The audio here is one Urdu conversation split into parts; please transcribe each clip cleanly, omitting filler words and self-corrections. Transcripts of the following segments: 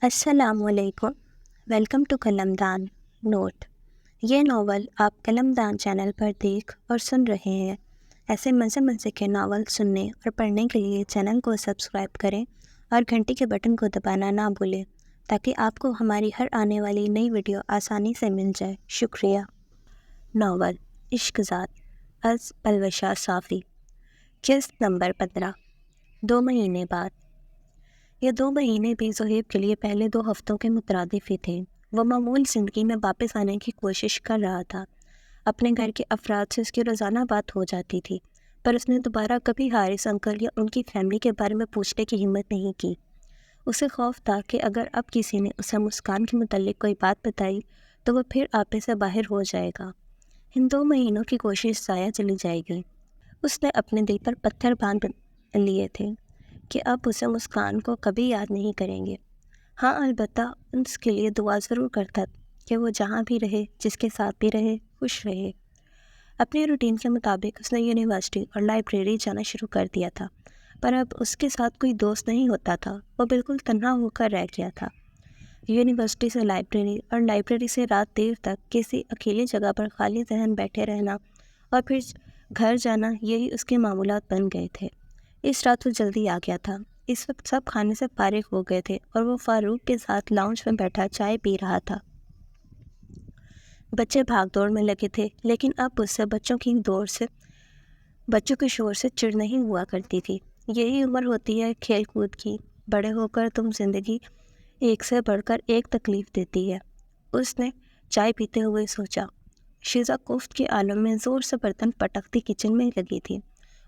السلام علیکم، ویلکم ٹو قلمدان نوٹ۔ یہ ناول آپ قلمدان چینل پر دیکھ اور سن رہے ہیں۔ ایسے مزے مزے کے ناول سننے اور پڑھنے کے لیے چینل کو سبسکرائب کریں اور گھنٹی کے بٹن کو دبانا نہ بھولیں تاکہ آپ کو ہماری ہر آنے والی نئی ویڈیو آسانی سے مل جائے۔ شکریہ۔ ناول عشق ذات از پلوشا صافی، قسط نمبر 15۔ 2 مہینے بعد۔ یہ 2 مہینے بھی زہیب کے لیے پہلے 2 ہفتوں کے مترادف ہی تھے۔ وہ معمول زندگی میں واپس آنے کی کوشش کر رہا تھا۔ اپنے گھر کے افراد سے اس کی روزانہ بات ہو جاتی تھی، پر اس نے دوبارہ کبھی حارث انکل یا ان کی فیملی کے بارے میں پوچھنے کی ہمت نہیں کی۔ اسے خوف تھا کہ اگر اب کسی نے اسے مسکان کے متعلق کوئی بات بتائی تو وہ پھر آپے سے باہر ہو جائے گا۔ ان 2 مہینوں کی کوشش ضائع چلی جائے گی۔ اس نے اپنے دل پر پتھر باندھ لیے تھے کہ اب اسے مسکان کو کبھی یاد نہیں کریں گے۔ ہاں، البتہ اس کے لیے دعا ضرور کرتا کہ وہ جہاں بھی رہے، جس کے ساتھ بھی رہے، خوش رہے۔ اپنے روٹین کے مطابق اس نے یونیورسٹی اور لائبریری جانا شروع کر دیا تھا، پر اب اس کے ساتھ کوئی دوست نہیں ہوتا تھا۔ وہ بالکل تنہا ہو کر رہ گیا تھا۔ یونیورسٹی سے لائبریری اور لائبریری سے رات دیر تک کسی اکیلی جگہ پر خالی ذہن بیٹھے رہنا اور پھر گھر جانا، یہی اس کے معمولات بن گئے تھے۔ اس رات وہ جلدی آ گیا تھا۔ اس وقت سب کھانے سے فارغ ہو گئے تھے اور وہ فاروق کے ساتھ لاؤنج میں بیٹھا چائے پی رہا تھا۔ بچے بھاگ دوڑ میں لگے تھے، لیکن اب اس سے بچوں کے شور سے چڑ نہیں ہوا کرتی تھی۔ یہی عمر ہوتی ہے کھیل کود کی۔ بڑے ہو کر تم زندگی ایک سے بڑھ کر ایک تکلیف دیتی ہے۔ اس نے چائے پیتے ہوئے سوچا۔ شیزا کوفت کے عالم میں زور سے برتن پٹکتی کچن میں لگی تھی۔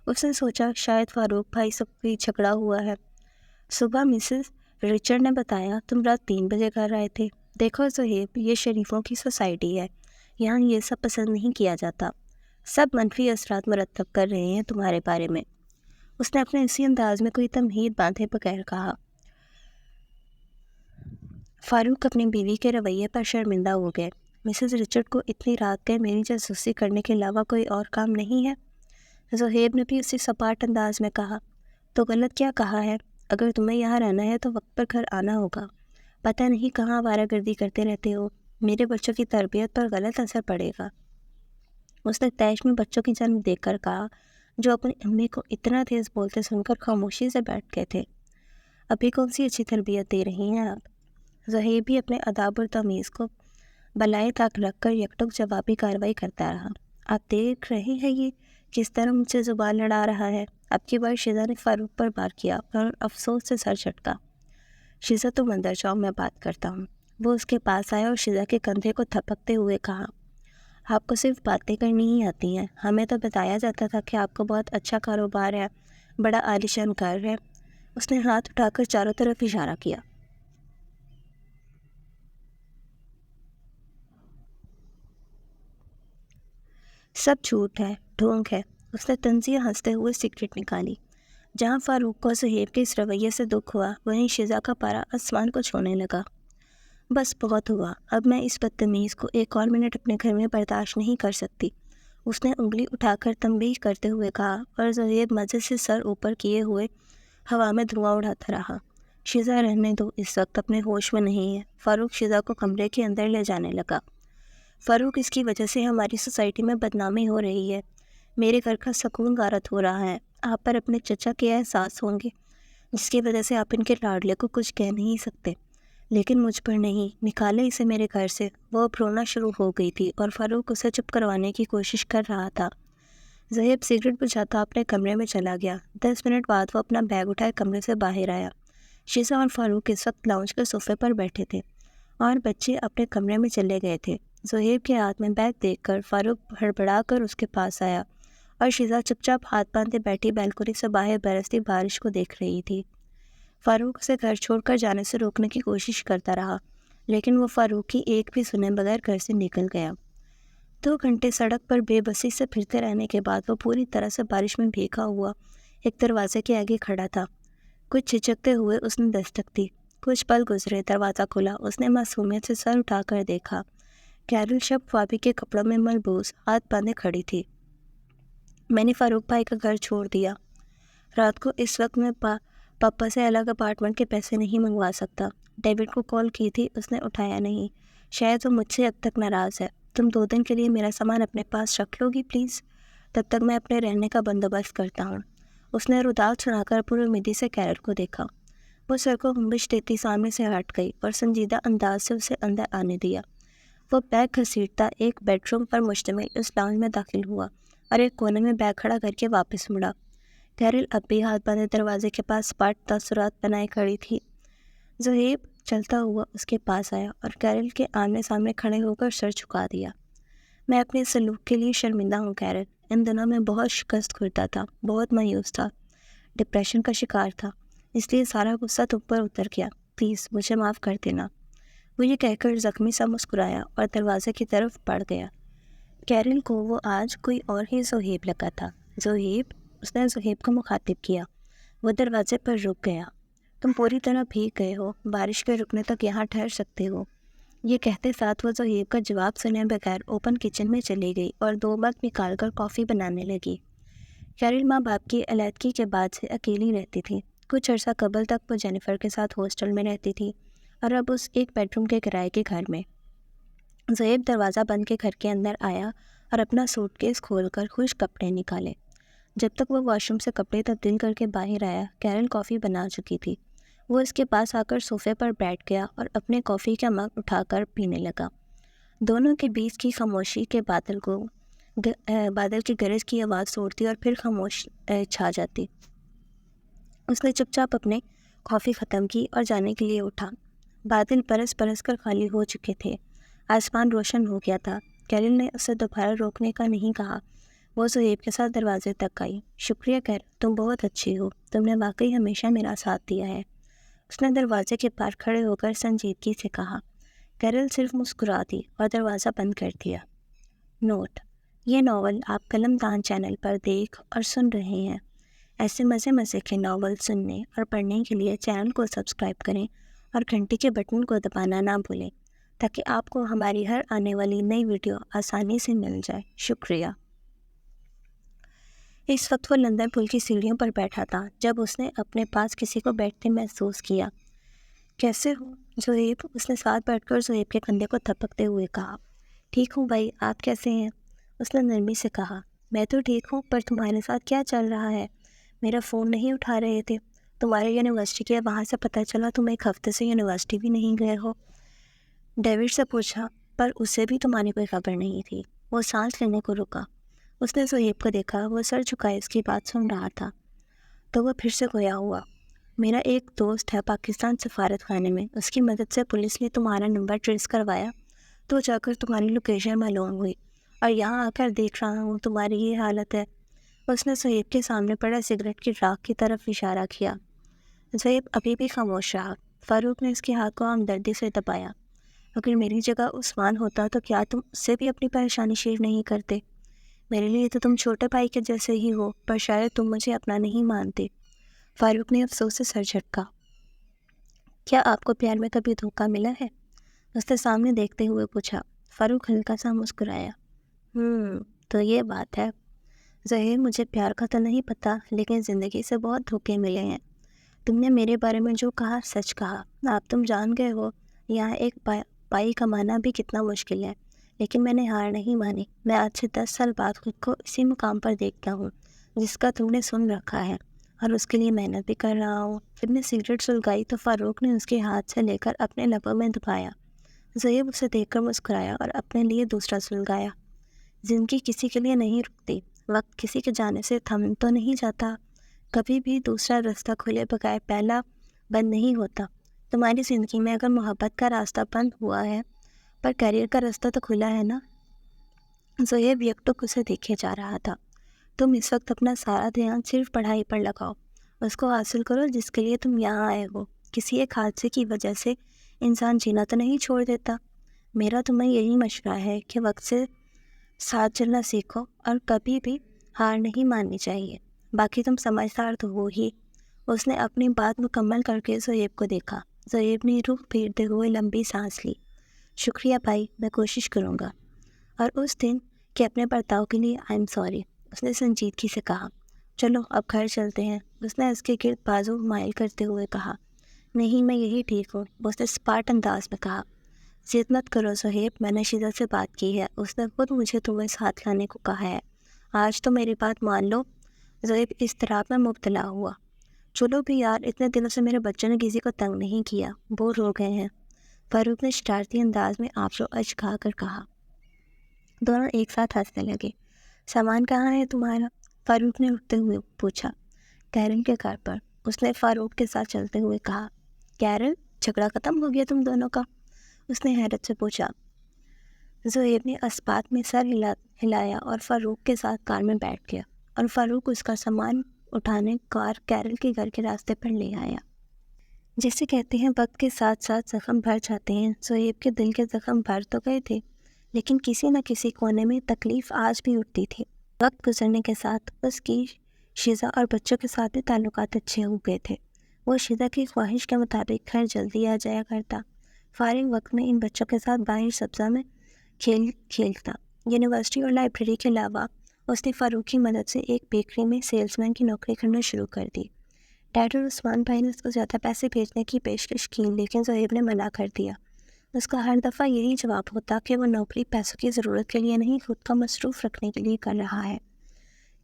اس نے سوچا شاید فاروق بھائی سے کوئی جھگڑا ہوا ہے۔ صبح مسز رچرڈ نے بتایا تم رات 3 بجے گھر آئے تھے۔ دیکھو زہیب، یہ شریفوں کی سوسائٹی ہے، یہاں یہ سب پسند نہیں کیا جاتا۔ سب منفی اثرات مرتب کر رہے ہیں تمہارے بارے میں۔ اس نے اپنے اسی انداز میں کوئی تمہید باندھے بغیر کہا۔ فاروق اپنی بیوی کے رویے پر شرمندہ ہو گئے۔ مسز رچرڈ کو اتنی رات گئے میری جاسوسی کرنے کے علاوہ کوئی اور کام نہیں ہے؟ زہیب نے بھی اسی سپاٹ انداز میں کہا۔ تو غلط کیا کہا ہے؟ اگر تمہیں یہاں رہنا ہے تو وقت پر گھر آنا ہوگا۔ پتہ نہیں کہاں آوارہ گردی کرتے رہتے ہو۔ میرے بچوں کی تربیت پر غلط اثر پڑے گا۔ اس نے تیش میں بچوں کی جانب دیکھ کر کہا، جو اپنی امی کو اتنا تیز بولتے سن کر خاموشی سے بیٹھ گئے تھے۔ ابھی کون سی اچھی تربیت دے رہی ہیں آپ؟ زہیب بھی اپنے اداب اور تمیز کو بالائے طاق رکھ کر یکٹک جوابی کارروائی کرتا رہا۔ آپ دیکھ رہے ہیں یہ کس طرح مجھ سے زبان لڑا رہا ہے؟ اب کی بار شیزا نے فاروق پر وار کیا اور افسوس سے سر جھٹکا۔ شیزا تم اندر جاؤ، میں بات کرتا ہوں۔ وہ اس کے پاس آیا اور شیزا کے کندھے کو تھپکتے ہوئے کہا، آپ کو صرف باتیں کرنی ہی آتی ہیں، ہمیں تو بتایا جاتا تھا کہ آپ کو بہت اچھا کاروبار ہے، بڑا عالیشان گھر ہے۔ اس نے ہاتھ اٹھا کر چاروں طرف اشارہ کیا۔ سب جھوٹ ہے، ڈھونگ ہے۔ اس نے طنزیہ ہنستے ہوئے سگریٹ نکالی۔ جہاں فاروق کو زہیب کے اس رویے سے دکھ ہوا، وہیں شیزا کا پارا آسمان کو چھونے لگا۔ بس بہت ہوا، اب میں اس بدتمیز کو 1 اور منٹ اپنے گھر میں برداشت نہیں کر سکتی۔ اس نے انگلی اٹھا کر تنبیہ کرتے ہوئے کہا اور زہیب مزے سے سر اوپر کیے ہوئے ہوا میں دھواں اڑاتا رہا۔ شیزا رہنے دو، اس وقت اپنے ہوش میں نہیں ہے۔ فاروق شیزا کو کمرے کے اندر لے جانے لگا۔ فاروق، اس کی وجہ سے ہماری سوسائٹی میں بدنامی ہو رہی ہے، میرے گھر کا سکون غارت ہو رہا ہے۔ آپ پر اپنے چچا کے احساس ہوں گے جس کی وجہ سے آپ ان کے لاڈلے کو کچھ کہہ نہیں سکتے، لیکن مجھ پر نہیں۔ نکالے اسے میرے گھر سے۔ وہ اب رونا شروع ہو گئی تھی اور فاروق اسے چپ کروانے کی کوشش کر رہا تھا۔ زہیب سگریٹ بجھاتا اپنے کمرے میں چلا گیا۔ 10 منٹ بعد وہ اپنا بیگ اٹھائے کمرے سے باہر آیا۔ شیزا اور فاروق اس وقت لاؤنج کے صوفے پر بیٹھے تھے اور بچے اپنے کمرے میں چلے گئے تھے۔ زہیب کے ہاتھ میں بیگ دیکھ کر فاروق ہڑبڑا کر اس کے پاس آیا اور شیزا چپ چاپ ہاتھ باندھے بیٹھی بالکنی سے باہر برستی بارش کو دیکھ رہی تھی۔ فاروق اسے گھر چھوڑ کر جانے سے روکنے کی کوشش کرتا رہا، لیکن وہ فاروق کی ایک بھی سنے بغیر گھر سے نکل گیا۔ 2 گھنٹے سڑک پر بے بسی سے پھرتے رہنے کے بعد وہ پوری طرح سے بارش میں بھیگا ہوا ایک دروازے کے آگے کھڑا تھا۔ کچھ جھجکتے ہوئے اس نے دستک دی۔ کچھ پل گزرے، دروازہ کھلا۔ اس نے معصومیت سے سر اٹھا کر دیکھا۔ کیرل شب خوابی کے کپڑوں میں ملبوس ہاتھ باندھے کھڑی تھی۔ میں نے فاروق بھائی کا گھر چھوڑ دیا۔ رات کو اس وقت میں پاپا سے الگ اپارٹمنٹ کے پیسے نہیں منگوا سکتا۔ ڈیوڈ کو کال کی تھی، اس نے اٹھایا نہیں۔ شاید وہ مجھ سے اب تک ناراض ہے۔ تم 2 دن کے لیے میرا سامان اپنے پاس رکھ لو گی پلیز؟ تب تک میں اپنے رہنے کا بندوبست کرتا ہوں۔ اس نے رداعت سنا کر پوری امیدی سے کیرل کو دیکھا۔ وہ سر کو ہمبش دیتی سامنے سے ہٹ گئی اور سنجیدہ انداز سے اسے اندر آنے دیا۔ وہ بیگ گھسیٹتا ایک بیڈ روم پر مشتمل اس لاؤنج میں داخل ہوا اور ایک کونے میں بیگ کھڑا کر کے واپس مڑا۔ کیرل اب بھی ہاتھ باندھے دروازے کے پاس سپاٹ تاثرات بنائے کھڑی تھی۔ زہیب چلتا ہوا اس کے پاس آیا اور کیرل کے آمنے سامنے کھڑے ہو کر سر جھکا دیا۔ میں اپنے سلوک کے لیے شرمندہ ہوں کیرل۔ ان دنوں میں بہت شکست خوردہ تھا، بہت مایوس تھا، ڈپریشن کا شکار تھا، اس لیے سارا غصہ تم پر اتر گیا۔ پلیز مجھے معاف کر دینا۔ وہ یہ کہہ کر زخمی سا مسکرایا اور دروازے کی طرف بڑھ گیا۔ کیرل کو وہ آج کوئی اور ہی زہیب لگا تھا۔ زہیب، اس نے زہیب کو مخاطب کیا۔ وہ دروازے پر رک گیا۔ تم پوری طرح بھیگ گئے ہو، بارش کے رکنے تک یہاں ٹھہر سکتے ہو۔ یہ کہتے ساتھ وہ زہیب کا جواب سنے بغیر اوپن کچن میں چلی گئی اور 2 مگ نکال کر کافی بنانے لگی۔ کیرل ماں باپ کی علیحدگی کے بعد سے اکیلی رہتی تھی۔ کچھ عرصہ قبل تک وہ جینیفر کے ساتھ ہاسٹل میں رہتی تھی اور اب اس ایک بیڈ روم کے کرائے کے گھر میں۔ زہیب دروازہ بند کے گھر کے اندر آیا اور اپنا سوٹ کیس کھول کر خشک کپڑے نکالے۔ جب تک وہ واش روم سے کپڑے تبدیل کر کے باہر آیا، کیرل کافی بنا چکی تھی۔ وہ اس کے پاس آ کر صوفے پر بیٹھ گیا اور اپنے کافی کا مگ اٹھا کر پینے لگا۔ دونوں کے بیچ کی خاموشی کے بادل کی گرج کی آواز توڑتی اور پھر خاموش چھا جاتی۔ اس نے چپ چاپ اپنے کافی ختم کی اور جانے کے لیے اٹھا۔ بادل برس برس کر خالی ہو چکے تھے۔ آسمان روشن ہو گیا تھا۔ کیرل نے اسے دوبارہ روکنے کا نہیں کہا۔ وہ زہیب کے ساتھ دروازے تک آئی۔ شکریہ کیرل، تم بہت اچھی ہو، تم نے واقعی ہمیشہ میرا ساتھ دیا ہے، اس نے دروازے کے پاس کھڑے ہو کر سنجیدگی سے کہا۔ کیرل صرف مسکرا دی اور دروازہ بند کر دیا۔ نوٹ: یہ ناول آپ قلم دان چینل پر دیکھ اور سن رہے ہیں۔ ایسے مزے مزے کے ناول سننے اور پڑھنے کے لیے چینل کو سبسکرائب کریں اور گھنٹی کے بٹن کو دبانا نہ بھولیں تاکہ آپ کو ہماری ہر آنے والی نئی ویڈیو آسانی سے مل جائے۔ شکریہ۔ اس وقت وہ لندن پل کی سیڑھیوں پر بیٹھا تھا جب اس نے اپنے پاس کسی کو بیٹھتے محسوس کیا۔ کیسے ہو زہیب؟ اس نے ساتھ بیٹھ کر زہیب کے کندھے کو تھپکتے ہوئے کہا۔ ٹھیک ہوں بھائی، آپ کیسے ہیں؟ اس نے نرمی سے کہا۔ میں تو ٹھیک ہوں، پر تمہارے ساتھ کیا چل رہا ہے؟ میرا فون نہیں اٹھا رہے تھے۔ تمہارے یونیورسٹی کے وہاں سے پتہ چلا تم 1 ہفتے سے یونیورسٹی بھی نہیں گئے ہو۔ ڈیوڈ سے پوچھا، پر اسے بھی تمہاری کوئی خبر نہیں تھی۔ وہ سانس لینے کو رکا۔ اس نے زہیب کو دیکھا، وہ سر جھکائے اس کی بات سن رہا تھا۔ تو وہ پھر سے گویا ہوا۔ میرا ایک دوست ہے پاکستان سفارت خانے میں، اس کی مدد سے پولیس نے تمہارا نمبر ٹریس کروایا تو جا کر تمہاری لوکیشن معلوم ہوئی، اور یہاں آ کر دیکھ رہا ہوں تمہاری یہ حالت ہے۔ اس نے زہیب کے سامنے پڑا سگریٹ کی راکھ کی طرف اشارہ کیا۔ زہیب ابھی بھی خاموش رہا۔ فاروق نے اس کے ہاتھ کو ہمدردی سے دبایا۔ اگر میری جگہ عثمان ہوتا تو کیا تم اس سے بھی اپنی پریشانی شیئر نہیں کرتے؟ میرے لیے تو تم چھوٹے بھائی کے جیسے ہی ہو، پر شاید تم مجھے اپنا نہیں مانتے۔ فاروق نے افسوس سے سر جھٹکا۔ کیا آپ کو پیار میں کبھی دھوکہ ملا ہے؟ اس نے سامنے دیکھتے ہوئے پوچھا۔ فاروق ہلکا سا مسکرایا۔ تو یہ بات ہے زہیب، مجھے پیار کا تو نہیں پتہ، لیکن زندگی سے بہت دھوکے ملے ہیں۔ تم نے میرے بارے میں جو کہا سچ کہا۔ تم جان گئے ہو یہاں ایک پائی کمانا بھی کتنا مشکل ہے، لیکن میں نے ہار نہیں مانی۔ میں آج سے 10 سال بعد خود کو اسی مقام پر دیکھتا ہوں جس کا تم نے سن رکھا ہے، اور اس کے لیے محنت بھی کر رہا ہوں۔ جب نے سگریٹ سلگائی تو فاروق نے اس کے ہاتھ سے لے کر اپنے لبوں میں دبایا۔ زہیب اسے دیکھ کر مسکرایا اور اپنے لیے دوسرا سلگایا۔ زندگی کسی کے لیے نہیں رکتی، وقت کسی کے جانے سے تھم تو نہیں جاتا، کبھی بھی دوسرا راستہ کھلے بغیر پہلا بند نہیں ہوتا۔ تمہاری زندگی میں اگر محبت کا راستہ بند ہوا ہے، پر کیریئر کا راستہ تو کھلا ہے نا؟ زہیب یکٹک اسے دیکھے جا رہا تھا۔ تم اس وقت اپنا سارا دھیان صرف پڑھائی پر لگاؤ، اس کو حاصل کرو جس کے لیے تم یہاں آئے ہو۔ کسی ایک حادثے کی وجہ سے انسان جینا تو نہیں چھوڑ دیتا۔ میرا تمہیں یہی مشورہ ہے کہ وقت سے ساتھ چلنا سیکھو اور کبھی بھی ہار نہیں ماننی چاہیے۔ باقی تم سمجھدار تو ہو ہی۔ اس نے اپنی بات مکمل کر کے زہیب کو دیکھا۔ زہیب نے رخ پھیرتے ہوئے لمبی سانس لی۔ شکریہ بھائی، میں کوشش کروں گا۔ اور اس دن کے اپنے برتاؤ کے لیے آئی ایم سوری، اس نے سنجیدگی سے کہا۔ چلو اب گھر چلتے ہیں، اس نے اس کے گرد بازو مائل کرتے ہوئے کہا۔ نہیں، میں یہی ٹھیک ہوں، اس نے اسپارٹ انداز میں کہا۔ ضد مت کرو صہیب، میں نے شیزا سے بات کی ہے، اس نے خود مجھے تمہیں ساتھ لانے کو کہا ہے، آج تو میری بات مان لو۔ زہیب اضطراب میں مبتلا ہوا۔ چلو بھی یار، اتنے دنوں سے میرے بچوں نے کسی کو تنگ نہیں کیا، بور ہو گئے ہیں، فاروق نے شرارتی انداز میں آبرو اچکا کر کہا۔ دونوں ایک ساتھ ہنسنے لگے۔ سامان کہاں ہے تمہارا؟ فاروق نے اٹھتے ہوئے پوچھا۔ کیرل کے گھر پر، اس نے فاروق کے ساتھ چلتے ہوئے کہا۔ کیرل، جھگڑا ختم ہو گیا تم دونوں کا؟ اس نے حیرت سے پوچھا۔ زہیب نے اسبات میں سر ہلایا اور فاروق کے ساتھ کار میں بیٹھ گیا، اور فاروق اس کا سامان اٹھانے کار کیرل کے گھر کے راستے پر لے آیا۔ جیسے کہتے ہیں وقت کے ساتھ ساتھ زخم بھر جاتے ہیں، زہیب کے دل کے زخم بھر تو گئے تھے، لیکن کسی نہ کسی کونے میں تکلیف آج بھی اٹھتی تھی۔ وقت گزرنے کے ساتھ اس کی شیزا اور بچوں کے ساتھ بھی تعلقات اچھے ہو گئے تھے۔ وہ شیزا کی خواہش کے مطابق گھر جلدی آ جایا کرتا، فارغ وقت میں ان بچوں کے ساتھ باہر سبزہ میں کھیلتا۔ یونیورسٹی اور لائبریری کے علاوہ اس نے فاروق کی مدد سے ایک بیکری میں سیلز مین کی نوکری کرنا شروع کر دی۔ ڈیڈ اور عثمان بھائی نے اس کو زیادہ پیسے بھیجنے کی پیشکش کی، لیکن زہیب نے منع کر دیا۔ اس کا ہر دفعہ یہی جواب ہوتا کہ وہ نوکری پیسوں کی ضرورت کے لیے نہیں، خود کا مصروف رکھنے کے لیے کر رہا ہے۔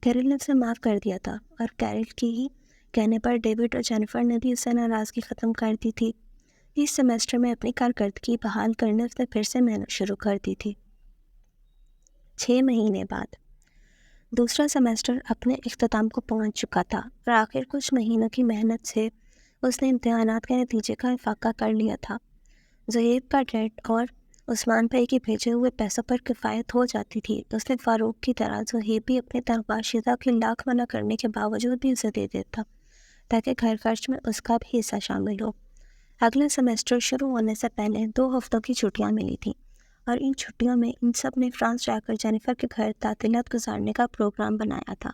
کیرل نے اسے معاف کر دیا تھا، اور کیرل کی ہی کہنے پر ڈیوڈ اور جینیفر نے بھی اسے ناراضگی ختم کر دی تھی۔ اس سیمسٹر میں اپنی کارکردگی بحال کرنے اس نے پھر سے محنت شروع کر دی تھی۔ 6 مہینے بعد دوسرا سیمسٹر اپنے اختتام کو پہنچ چکا تھا، اور آخر کچھ مہینوں کی محنت سے اس نے امتحانات کے نتیجے کا افاقہ کر لیا تھا۔ زہیب کا ڈیڈ اور عثمان بھائی کے بھیجے ہوئے پیسوں پر کفایت ہو جاتی تھی۔ اس نے فاروق کی طرح زہیب بھی اپنی تنخواہ شیزا کے لاکھ منع کرنے کے باوجود بھی اسے دے دیتا، تاکہ گھر خرچ میں اس کا بھی حصہ شامل ہو۔ اگلے سیمسٹر شروع ہونے سے پہلے 2 ہفتوں کی چھٹیاں ملی تھیں، اور ان چھٹیوں میں ان سب نے فرانس جا کر جینیفر کے گھر تعطیلات گزارنے کا پروگرام بنایا تھا۔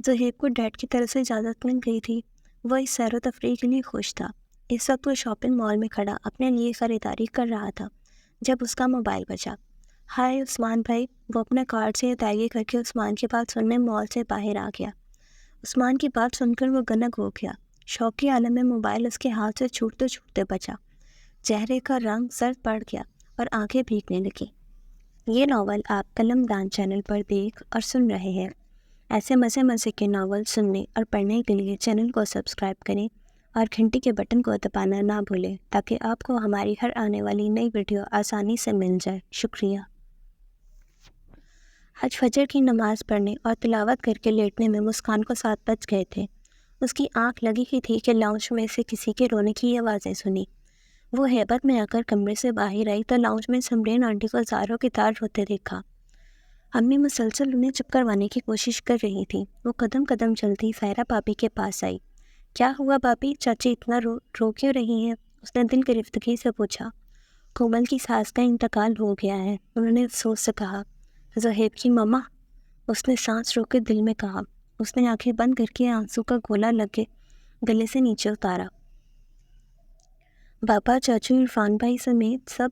زہیب کو ڈیڈ کی طرف سے اجازت مل گئی تھی، وہ اس سیر و تفریح کے لیے خوش تھا۔ اس وقت وہ شاپنگ مال میں کھڑا اپنے لیے خریداری کر رہا تھا جب اس کا موبائل بجا۔ ہائے عثمان بھائی، وہ اپنے کارڈ سے ادائیگی کر کے عثمان کی بات سننے مال سے باہر آ گیا۔ عثمان کی بات سن کر وہ گنگ ہو گیا۔ شوق کے عالم میں موبائل اس کے ہاتھ سے چھوٹتے چھوٹتے بچا، چہرے کا رنگ زرد پڑ گیا اور آنکھیں بھیگنے لگیں۔ یہ ناول آپ قلم دان چینل پر دیکھ اور سن رہے ہیں۔ ایسے مزے کے ناول سننے اور پڑھنے کے لیے چینل کو سبسکرائب کریں اور گھنٹی کے بٹن کو دبانا نہ بھولیں، تاکہ آپ کو ہماری ہر آنے والی نئی ویڈیو آسانی سے مل جائے۔ شکریہ۔ آج فجر کی نماز پڑھنے اور تلاوت کر کے لیٹنے میں مسکان کو 7 بج گئے تھے۔ اس کی آنکھ لگی ہی تھی کہ لاؤنج میں سے کسی کے رونے کی آوازیں سنی۔ وہ ہیبت میں آ کر کمرے سے باہر آئی تو لاؤنج میں سمرین آنٹی کو زاروں کی طرح روتے دیکھا۔ امی مسلسل انہیں چپ کروانے کی کوشش کر رہی تھی۔ وہ قدم قدم چلتی سائرہ بھابھی کے پاس آئی۔ کیا ہوا بھابھی، چاچی اتنا رو کیوں رہی ہیں؟ اس نے دل گرفتگی سے پوچھا۔ کومل کی ساس کا انتقال ہو گیا ہے، انہوں نے افسوس سے کہا۔ زہیب کی مما، اس نے سانس روک کے دل میں کہا۔ اس نے آنکھیں بند کر کے آنسو کا گولا لگے گلے سے نیچے اتارا۔ بابا، چاچو، عرفان بھائی سمیت سب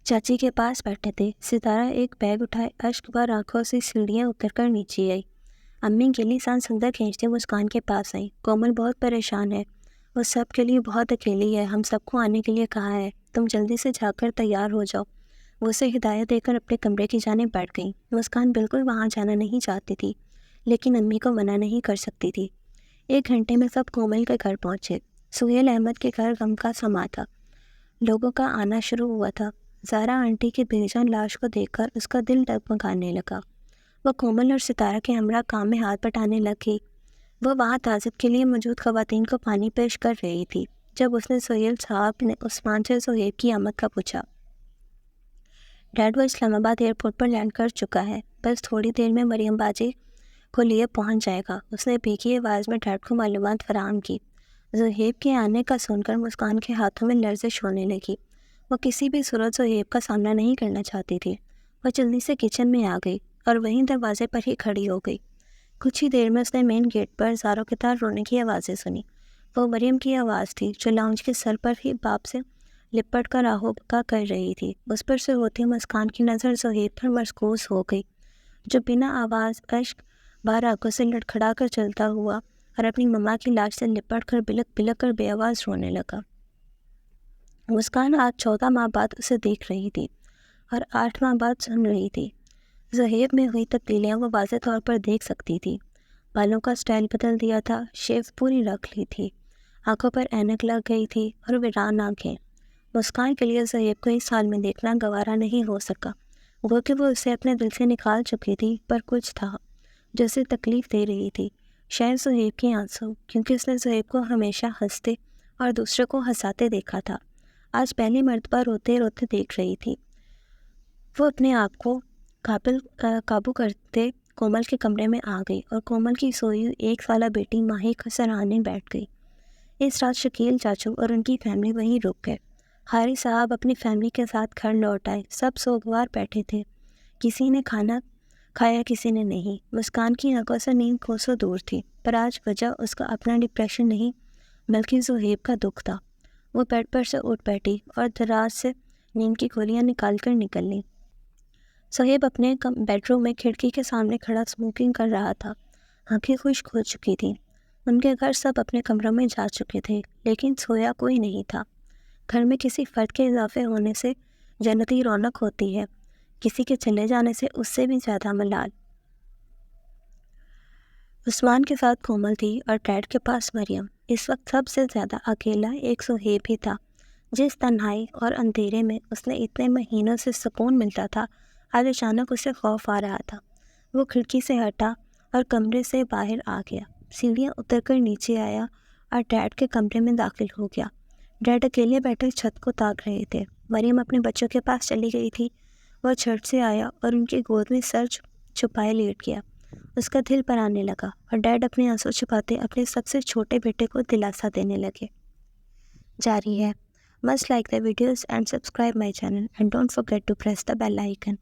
چاچی کے پاس بیٹھے تھے۔ ستارہ ایک بیگ اٹھائے اشک بار آنکھوں سے سیڑھیاں اتر کر نیچے آئی۔ امی گلی سانس اندر کھینچتے مسکان کے پاس آئی۔ کومل بہت پریشان ہے، وہ سب کے لیے بہت اکیلی ہے، ہم سب کو آنے کے لیے کہا ہے، تم جلدی سے جا کر تیار ہو جاؤ۔ وہ اسے ہدایت دے کر اپنے کمرے کی جانب بیٹھ گئی۔ مسکان بالکل وہاں جانا نہیں چاہتی تھی، لیکن امی کو منع نہیں کر سکتی تھی۔ 1 گھنٹے میں سب کومل کے گھر پہنچے۔ سہیل احمد کے گھر غم کا سما تھا، لوگوں کا آنا شروع ہوا تھا۔ زارا آنٹی کی بے جان لاش کو دیکھ کر اس کا دل ڈگمگانے لگا۔ وہ کومل اور ستارہ کے ہمراہ کام میں ہاتھ بٹانے لگی۔ وہ وہاں تعزیت کے لیے موجود خواتین کو پانی پیش کر رہی تھی جب اس نے سہیل صاحب نے عثمان سے زہیب کی آمد کا پوچھا۔ ڈیڈ، وہ اسلام آباد ایئرپورٹ پر لینڈ کر چکا ہے، بس تھوڑی دیر میں مریم باجی کو لیے پہنچ جائے گا، اس نے بھیگی آواز میں ڈیڈ کو معلومات فراہم کی۔ زہیب کے آنے کا سن کر مسکان کے ہاتھوں میں لرزش ہونے لگی۔ وہ کسی بھی صورت زہیب کا سامنا نہیں کرنا چاہتی تھی۔ وہ جلدی سے کچن میں آ گئی اور وہیں دروازے پر ہی کھڑی ہو گئی۔ کچھ ہی دیر میں اس نے مین گیٹ پر زاروں کی طرح رونے کی آوازیں سنی۔ وہ مریم کی آواز تھی جو لاؤنج کے سر پر ہی باپ سے لپٹ کر آہو بکا کر رہی تھی۔ اس پر سے ہوتی مسکان کی نظر زہیب پر مرکوز ہو گئی، جو بنا آواز اشک بار آنکھوں سے لڑکھڑا کر چلتا ہوا اور اپنی مما کی لاش سے لپٹ کر بلک بلک کر بے آواز رونے لگا۔ مسکان آج 14 ماہ بعد اسے دیکھ رہی تھی اور 8 ماہ بعد سن رہی تھی۔ زہیب میں ہوئی تبدیلیاں وہ واضح طور پر دیکھ سکتی تھی۔ بالوں کا سٹائل بدل دیا تھا، شیو پوری رکھ لی تھی، آنکھوں پر اینک لگ گئی تھی اور ویران آنکھیں۔ مسکان کے لیے زہیب کو اس حال میں دیکھنا گوارا نہیں ہو سکا، گو کہ وہ اسے اپنے دل سے نکال چکی تھی، پر کچھ تھا جو اسے تکلیف دے رہی تھی۔ شاید زہیب کے آنسو، کیونکہ اس نے زہیب کو ہمیشہ ہنستے اور دوسرے کو ہنساتے دیکھا تھا، آج پہلی مرتبہ روتے روتے دیکھ رہی تھی۔ وہ اپنے آپ کو قابو کرتے کومل کے کمرے میں آ گئی اور کومل کی سوئی 1 سالہ بیٹی ماہی کو سراہنے بیٹھ گئی۔ اس رات شکیل چاچو اور ان کی فیملی وہیں رک گئے۔ حاری صاحب اپنی فیملی کے ساتھ گھر لوٹ آئے، سب سوگوار بیٹھے تھے، کسی نے کھانا کھایا کسی نے نہیں۔ مسکان کی آنکھوں سے نیند کوسوں دور تھی، پر آج وجہ اس کا اپنا ڈپریشن نہیں بلکہ زہیب کا دکھ تھا۔ وہ بیڈ پر سے اٹھ بیٹھی اور دراز سے نیند کی گولیاں نکال کر نکل لیں۔ زہیب اپنے بیڈ روم میں کھڑکی کے سامنے کھڑا اسموکنگ کر رہا تھا، آنکھیں خشک ہو چکی تھیں۔ ان کے گھر سب اپنے کمروں میں جا چکے تھے، لیکن سویا کوئی نہیں تھا۔ گھر میں کسی فرد کے اضافے ہونے سے جنتی رونق ہوتی ہے، کسی کے چلے جانے سے اس سے بھی زیادہ ملال۔ عثمان کے ساتھ کومل تھی اور ڈیڈ کے پاس مریم۔ اس وقت سب سے زیادہ اکیلا ایک زہیب ہی تھا۔ جس تنہائی اور اندھیرے میں اس نے اتنے مہینوں سے سکون ملتا تھا، آج اچانک اسے خوف آ رہا تھا۔ وہ کھڑکی سے ہٹا اور کمرے سے باہر آ گیا، سیڑھیاں اتر کر نیچے آیا اور ڈیڈ کے کمرے میں داخل ہو گیا۔ ڈیڈ اکیلے بیٹھے چھت کو تاک رہے تھے۔ مریم اپنے بچوں کے پاس چلی گئی تھی۔ وہ چھت سے آیا اور ان کی گود میں سر چھپائے لیٹ گیا۔ اس کا دل پر آنے لگا اور ڈیڈ اپنے آنسو چھپاتے اپنے سب سے چھوٹے بیٹے کو دلاسا دینے لگے۔ جاری ہے۔ Must like the videos and subscribe my channel and don't forget to press the bell icon.